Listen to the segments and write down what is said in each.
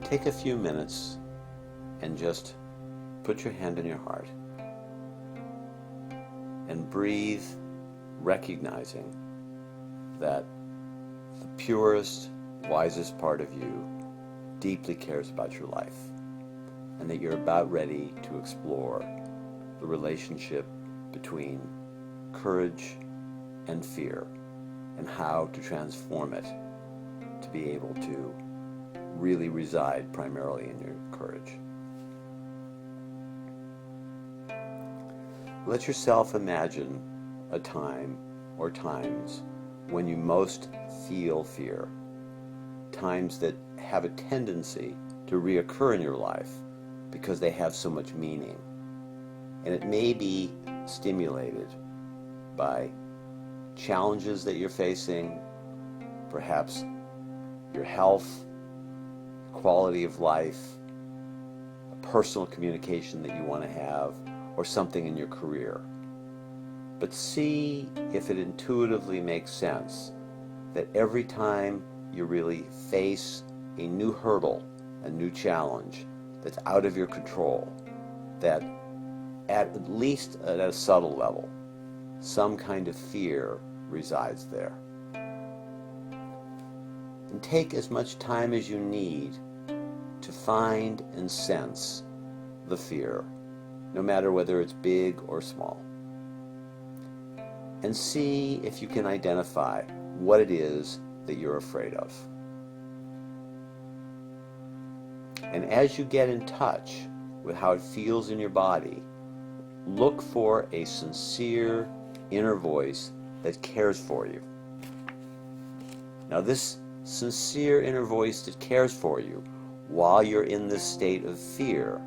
Take a few minutes and just put your hand on your heart and breathe, recognizing that the purest, wisest part of you deeply cares about your life, and that you're about ready to explore the relationship between courage and fear and how to transform it to be able to really reside primarily in your courage. Let yourself imagine a time or times when you most feel fear, times that have a tendency to reoccur in your life because they have so much meaning. And it may be stimulated by challenges that you're facing, perhaps your health, quality of life, a personal communication that you want to have, or something in your career. But see if it intuitively makes sense that every time you really face a new hurdle, a new challenge that's out of your control, that at least at a subtle level, some kind of fear resides there. And take as much time as you need to find and sense the fear, no matter whether it's big or small. And see if you can identify what it is that you're afraid of. And as you get in touch with how it feels in your body, look for a sincere inner voice that cares for you. Now, this sincere inner voice that cares for you while you're in this state of fear,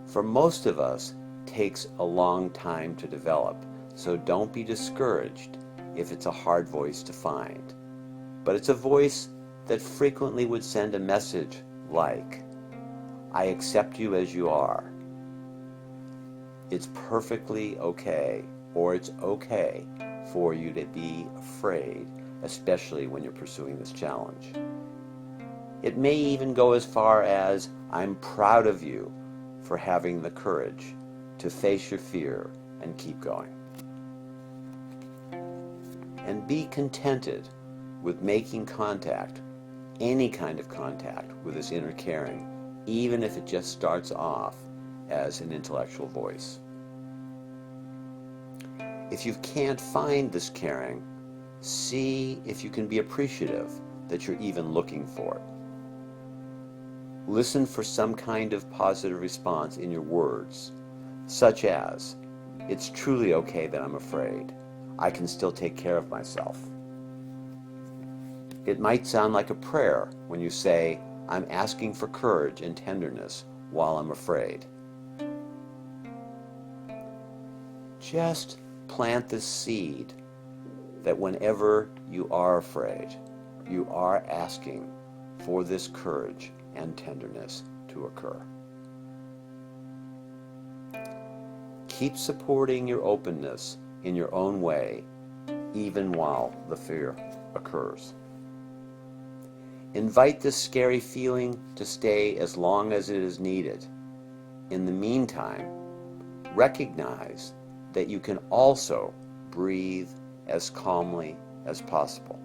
for most of us, takes a long time to develop. So don't be discouraged if it's a hard voice to find. But it's a voice that frequently would send a message like, I accept you as you are. It's perfectly okay, or it's okay for you to be afraid, especially when you're pursuing this challenge. It may even go as far as, I'm proud of you for having the courage to face your fear and keep going. And be contented with making contact, any kind of contact, with this inner caring, even if it just starts off as an intellectual voice. If you can't find this caring, see if you can be appreciative that you're even looking for it. Listen for some kind of positive response in your words, such as, it's truly okay that I'm afraid. I can still take care of myself. It might sound like a prayer when you say, I'm asking for courage and tenderness while I'm afraid. Just plant this seed that whenever you are afraid, you are asking for this courage and tenderness to occur. Keep supporting your openness in your own way, even while the fear occurs. Invite this scary feeling to stay as long as it is needed. In the meantime, recognize that you can also breathe as calmly as possible.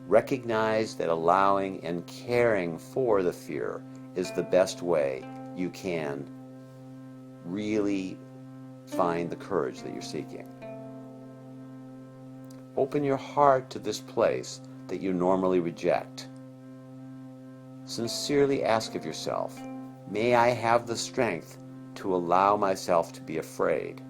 Recognize that allowing and caring for the fear is the best way you can really find the courage that you're seeking. Open your heart to this place that you normally reject. Sincerely ask of yourself, may I have the strength to allow myself to be afraid?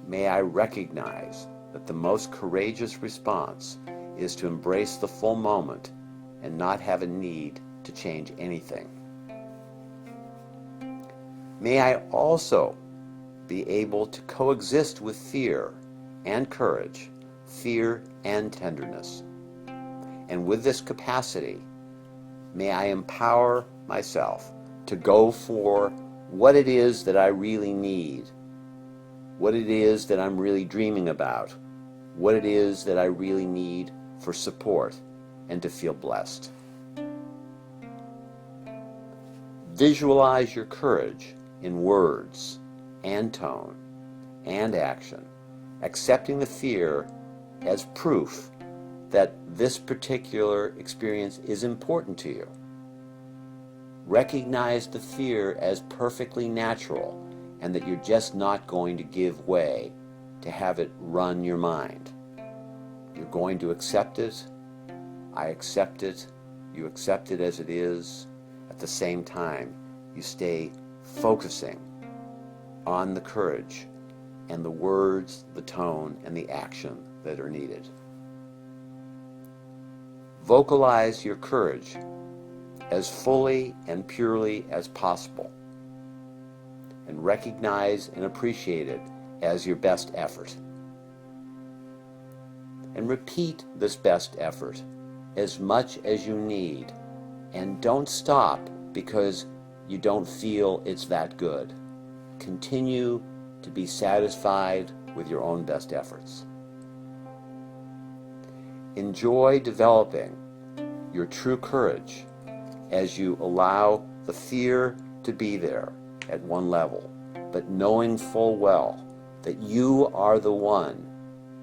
May I recognize that the most courageous response is to embrace the full moment and not have a need to change anything. May I also be able to coexist with fear and courage, fear and tenderness. And with this capacity, may I empower myself to go for what it is that I really need, what it is that I'm really dreaming about, what it is that I really need for support and to feel blessed. Visualize your courage in words and tone and action, accepting the fear as proof that this particular experience is important to you. Recognize the fear as perfectly natural and that you're just not going to give way to have it run your mind. You're going to accept it. I accept it. You accept it as it is. At the same time, you stay focusing on the courage and the words, the tone, and the action that are needed. Vocalize your courage as fully and purely as possible, and recognize and appreciate it as your best effort. And repeat this best effort as much as you need, and don't stop because you don't feel it's that good. Continue to be satisfied with your own best efforts. Enjoy developing your true courage as you allow the fear to be there at one level, but knowing full well that you are the one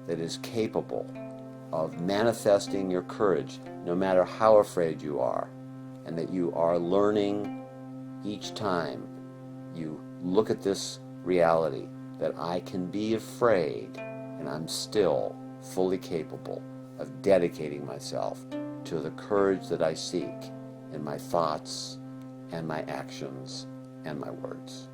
that is capable of manifesting your courage no matter how afraid you are, and that you are learning each time you look at this reality that I can be afraid and I'm still fully capable of dedicating myself to the courage that I seek in my thoughts and my actions and my words.